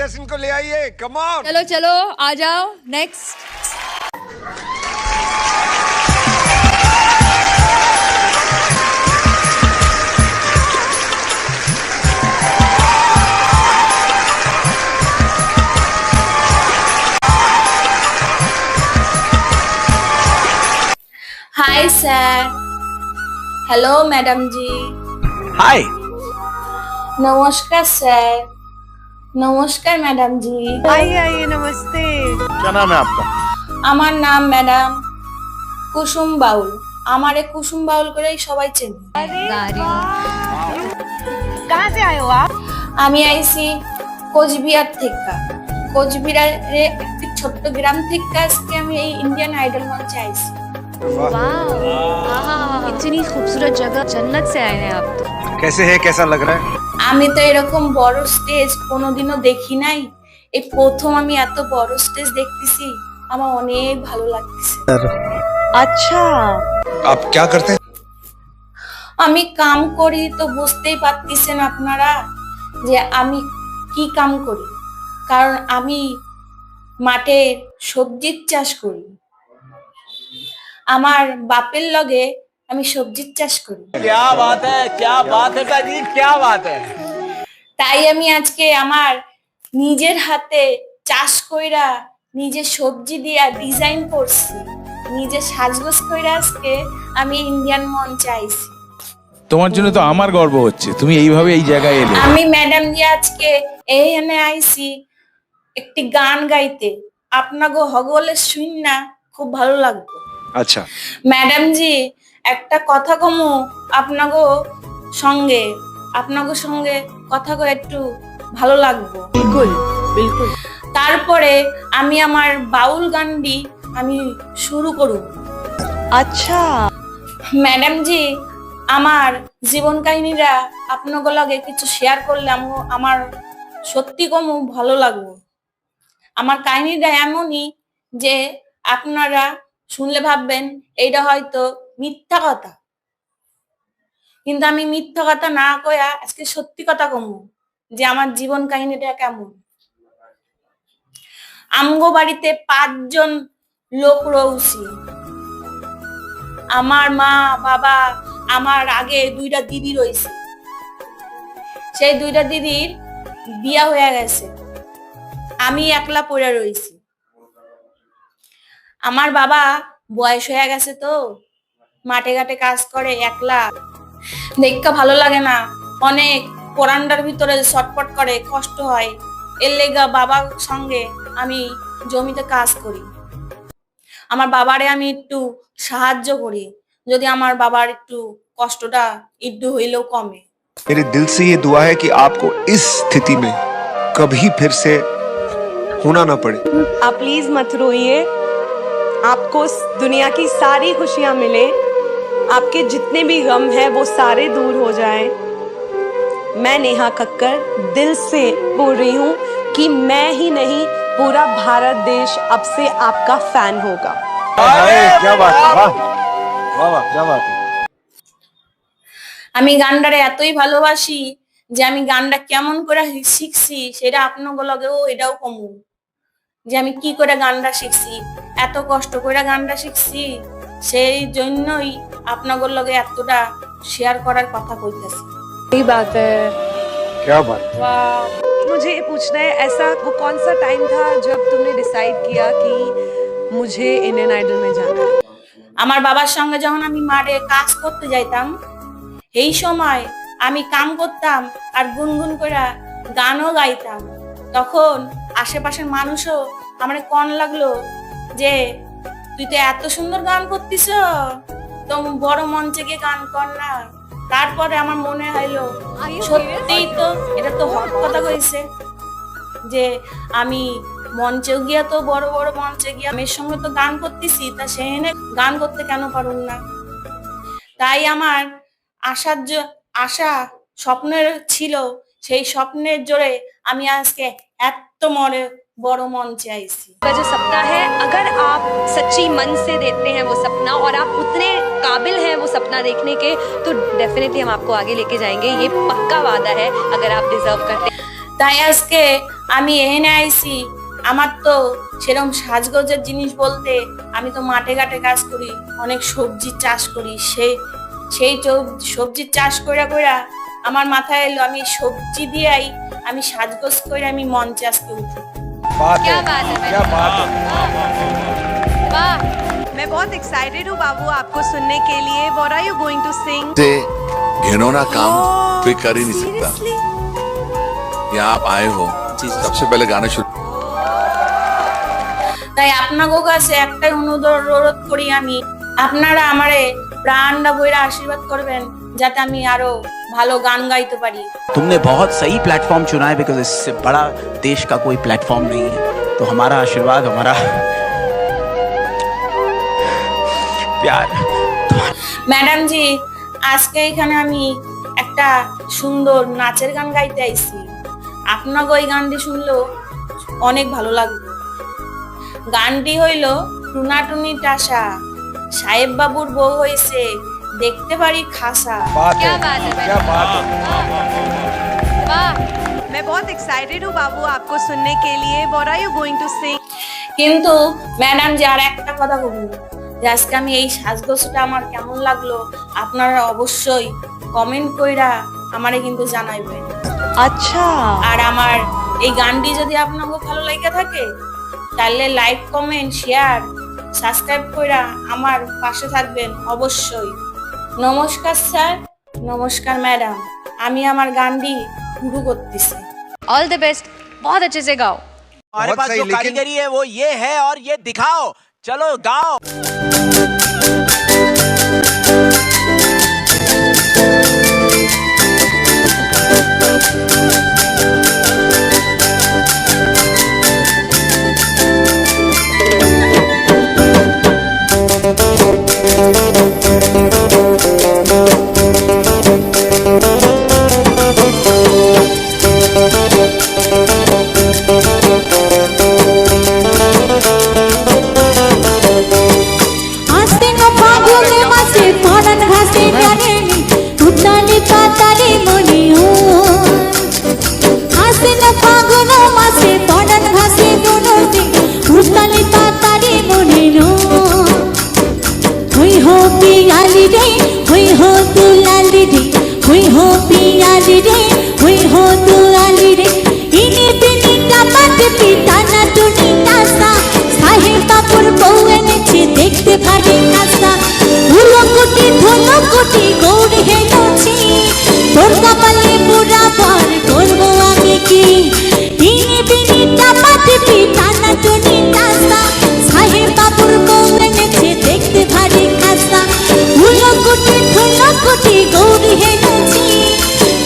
Yes इनको ले आइए, कम ऑन। चलो चलो आ जाओ next. Hi sir, hello madam जी। हाय। नमस्कार सर, नमस्कार मैडम जी। आइए आइए, नमस्ते। क्या नाम है आपका? আমার নাম ম্যাডাম কুসুম বাউল। আমারে কুসুম বাউল করেই সবাই চেনে। कहाँ से आए हो आप? আমি আইছি কোচবিহার থেকে। কোচবিহারে একটি ছোট্ট গ্রাম থেকে আজকে আমি এই ইন্ডিয়ান আইডল মঞ্চে আইছি। इतनी खूबसूरत जगह, जन्नत से आए हैं आप तो। कैसे है, कैसा लग रहा है? আমি তো এরকম বড় স্টেজ কোনোদিনও দেখি নাই, এই প্রথম আমি এত বড় স্টেজ দেখতেছি, আমার অনেক ভালো লাগতেছে। अच्छा, आप क्या करते हैं? আমি কাম করি তো বুঝতেই পারতেছেন আপনারা যে আমি কি কাম করি, কারণ আমি মাঠে সবজির চাষ করি। আমার বাপের লগে আমি সবজির চাষ করি। क्या बात है, क्या बात है जी, क्या बात है। তাই আমি আজকে আমার নিজের হাতে চাষ কইরা নিজে সবজি দিয়া ডিজাইন করছি, নিজে সাজগোজ কইরা আজকে আমি ইন্ডিয়ান মঞ্চে আইছি। তোমার জন্য তো আমার গর্ব হচ্ছে, তুমি এইভাবে এই জায়গায় এলে। আমি ম্যাডাম জি আজকে এইখানে আইছি একটি গান গাইতে, আপনাগো হগলে শুন না খুব ভালো লাগবে। अच्छा, ম্যাডাম জি একটা কথা কমু আপনাগো সঙ্গে কথা কয়ে একটু ভালো লাগবে। बिल्कुल बिल्कुल। তারপরে আমি আমার বাউল গানটি আমি শুরু করব। अच्छा, ম্যাডাম জি আমার জীবন কাহিনীরা আপনাগো লগে কিছু শেয়ার করলে আমার সত্যি কম ভালো লাগবে। আমার কাহিনীটা এমনই যে আপনারা শুনলে ভাববেন এইটা হয়তো মিথ্যা কথা, কিন্তু আমি মিথ্যা কথা না কয়া আজকে সত্যি কথা কমু যে আমার জীবন কাহিনীটা কেমন। আমগো বাড়িতে 5 জন লোক রয়েছি, আমার মা বাবা, আমার আগে 2টা দিদি রয়েছে, সেই 2টা দিদির বিয়া হয়ে গেছে, আমি একলা পড়ে রয়েছি। আমার বাবা বয়স হয়ে গেছে তো মাঠে ঘাটে কাজ করে, একলা দেখা ভালো লাগে না, অনেক পোরান্ডার ভিতরে ছটপট করে, কষ্ট হয়। এর লেগা বাবার সঙ্গে আমি জমিতে কাজ করি, আমার বাবারে আমি একটু সাহায্য করি, যদি আমার বাবার একটু কষ্টটা একটু হইলেও কমে। मेरे दिल से ये दुआ है कि आपको इस स्थिति में कभी फिर से होना ना पड़े। आप प्लीज मत रोइए, आपको दुनिया की सारी खुशियां मिले, आपके जितने भी गम है वो सारे दूर हो जाएं। मैं नेहा कक्कर दिल से बोल रही हूँ कि मैं ही नहीं पूरा भारत देश अब से आपका फैन होगा। क्या बात है, वाह वाह वाह, क्या बात है। আমি গানটারে এতই ভালোবাসি যে আমি গানটা কেমন করে শিখছি সেটা আপনার লগেও এটাও কমু, যে আমি কি করে গানটা শিখছি, এত কষ্ট করে গানটা শিখছি, সেই জন্যই আপনার লগে এতটা শেয়ার করার কথা কইতেছি। सही बात है। क्या बात। मुझे ये पूछना है, ऐसा वो कौन सा टाइम था जब तुमने डिसाइड किया कि मुझे इंडियन आइडल में जाना है? আমার বাবার সঙ্গে যখন আমি মাঠে কাজ করতে যাইতাম, এই সময় আমি কাম করতাম আর গুনগুন করে গানও গাইতাম, তখন আশেপাশের মানুষও আমার কোন লাগলো যে তুই তো এত সুন্দর গান করতিস, তো বড় মঞ্চে গিয়ে গান কর না। তারপরে আমার মনে হইলো সত্যিই তো এটা তো হক কথা কইছে, যে আমি মঞ্চেও গিয়া তো বড় বড় মঞ্চে গিয়া মেয়ের সঙ্গে তো গান করতেছি, তা সেখানে গান করতে কেন পারুম না। তাই আমার আশা স্বপ্নের ছিল, সেই স্বপ্নের জোরে আমি আজকে এত বড় মঞ্চে আইছি। का जो सपना है, अगर आप सच्ची मन से देते हैं वो सपना और आप उतने काबिल हैं वो सपना देखने के, तो डेफिनेटली हम आपको आगे लेके जाएंगे, ये पक्का वादा है, अगर आप डिजर्व करते हैं। তাই আজকে আমি এখানে আইছি, আমার তো সেরকম সাজগোজের জিনিস বলতে আমি তো মাঠে ঘাটে কাজ করি, অনেক সবজি চাষ করি। সেই সবজির চাষ কইরা কইরা আমার মাথায় এলো আমি সবজি দিয়েই আমি সাজগোজ করে আমি মঞ্চে আজকে উঠি। क्या बात है क्या बात है वाह मैं बहुत एक्साइटेड हूँ बाबू आपको सुनने के लिए। What are you going to sing? से घिनौना काम कोई कर ही नहीं सकता। यहाँ आप आए हो, सबसे पहले गाना शुरू। তাই আপনাদের কাছে একটাই অনুরোধ করি আমি, আপনারা আমারে প্রাণটা বইরা আশীর্বাদ করবেন যাতে আমি আরো ভালো গান গাইতে পারি। तुमने बहुत सही प्लेटफॉर्म चुना है, बिकॉज इससे बड़ा देश का कोई प्लेटफॉर्म नहीं है। तो हमारा आशीर्वाद, हमारा प्यार। ম্যাডাম জি, আজকে এখানে আমি একটা সুন্দর নাচের গান গাইতে আইছি। আপনাকে ওই গানটি শুনলেও অনেক ভালো লাগবে। গানটি হইল টুনাটুনি টাসা, সাহেব বাবুর বউ হয়েছে দেখতে পারি খাসা। बात क्या है बात है क्या बात है वाह मैं बहुत एक्साइटेड हूँ बाबू आपको सुनने के लिए। What are you going to sing? কিন্তু ম্যাডাম জি আর একটা কথা বলুন, যে আজকে আমি এই সাজগোজটা আমার কেমন লাগলো আপনারা অবশ্যই কমেন্ট কইরা আমারে কিন্তু জানাইবেন। अच्छा আর আমার এই গানটি যদি আপনাকে ভালো লাগে থাকে তাহলে লাইক কমেন্ট শেয়ার সাবস্ক্রাইব কইরা আমার পাশে থাকবেন অবশ্যই। নমস্কার স্যার, নমস্কার ম্যাডাম, আমি আমার গানটি শুরু করতেছি। ऑल द बेस्ट बहुत अच्छे से गाओ। हमारे बहुत पास सही, जो लेकिन- कारीगरी है वो ये है और ये दिखाओ, चलो गाओ। আস্তিন ফাগুনে মাসে পরান ঘাসে জানেনি উঠানি পাতারে মনে ও আস্তিন ফাগুন মাসে পরান ঘাসে দুনতে উঠানি পাতারে মনে ও হই হো পিয়ালি রে হই হো দুলালি রে হই হো পিয়ালি রে হই হো দুলালি রে ইনি বিনি কাপাট পিতা না টুনি নাসা সাহেব বাবুর বউ এনেছে দেখতে ভারী কাঁচা ধুলো কোটি গৌড় হেলছি তোর কপালে বুড়া পর করবো আমি কি ইনি বিনি কাপাট পিতা না টুনি নাসা সাহেব বাবুর বউ এনেছে দেখতে ভারী কাঁচা ধুলো কোটি গৌড় হেলছি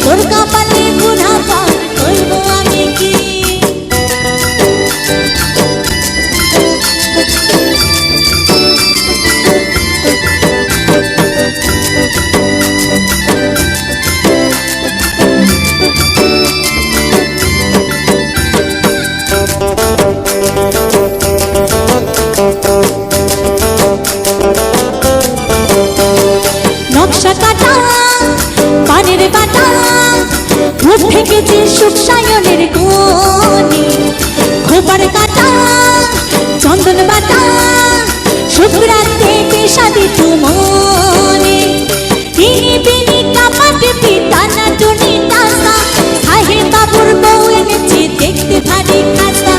তোর কপালে বুড়া পর করবো আমি কি। নকশা কাটা পানের বাটা উঠে গেছে সুখসায়নের কোণে খোপার কাটা চন্দন বাটা শুক্রান্তে পেশাদি মনে তিনি বিনি কাপাট পিতা না টুনি নাসা সাহেব বাবুর বউ এনেছে দেখতে ভারী খাসা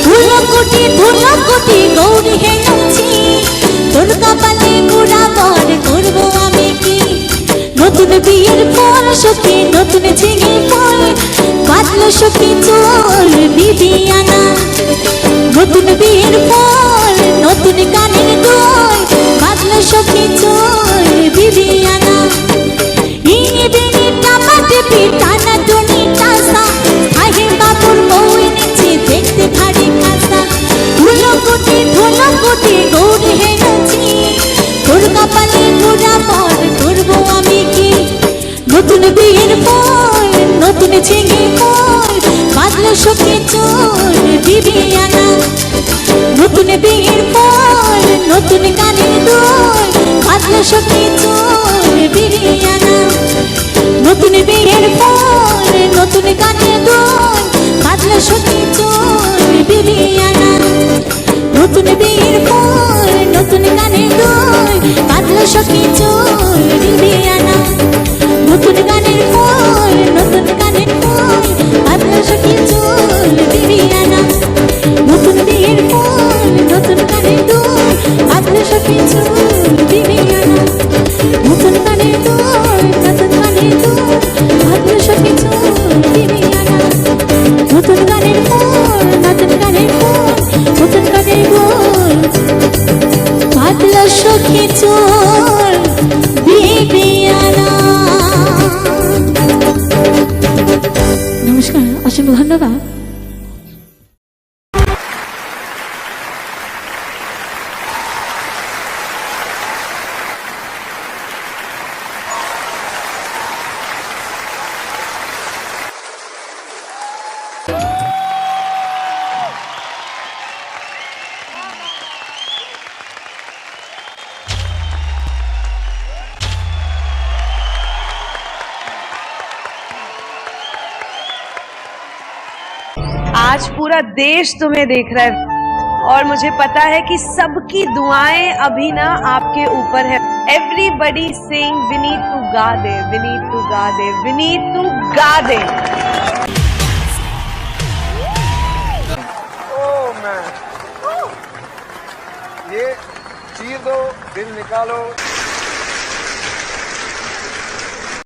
ধুলো কোটি গৌরী হেলছি তোর কপালে বুড়া বর করবো আমি কি। নতুন বিয়ের পর সখী নতুন ঝিঙে ফল বাঁধলো সখী চোর বিবিয়ানা নতুন বিয়ের পর নতুন কানের দোল বাঁধলো সখী চোর বিবিয়ানা ইনি বিনি কাপাট পিতা না টুনি নাসা সাহেব বাবুর বউ এনেছে দেখতে ভারী খাসা ধুলো কোটি গৌড় হেলছি তোর কপালে বুড়া পর করবো আমি কি। নতুন বিয়ের পর নতুন ঝিঙে ফল বাঁধলো সখী চোর বিবিয়ানা নতুন বিয়ের পর নতুন কানের দোল বাঁধলো সখী চোর বিবিয়ানা নতুন বিয়ের পর নতুন কানের দোল বাঁধলো সখী आज पूरा देश तुम्हें देख रहा है और मुझे पता है कि सबकी दुआएं अभी ना आपके ऊपर है। Everybody saying we need to go they, we need to go they, we need to go दे। ये चीर दो, दिल निकालो।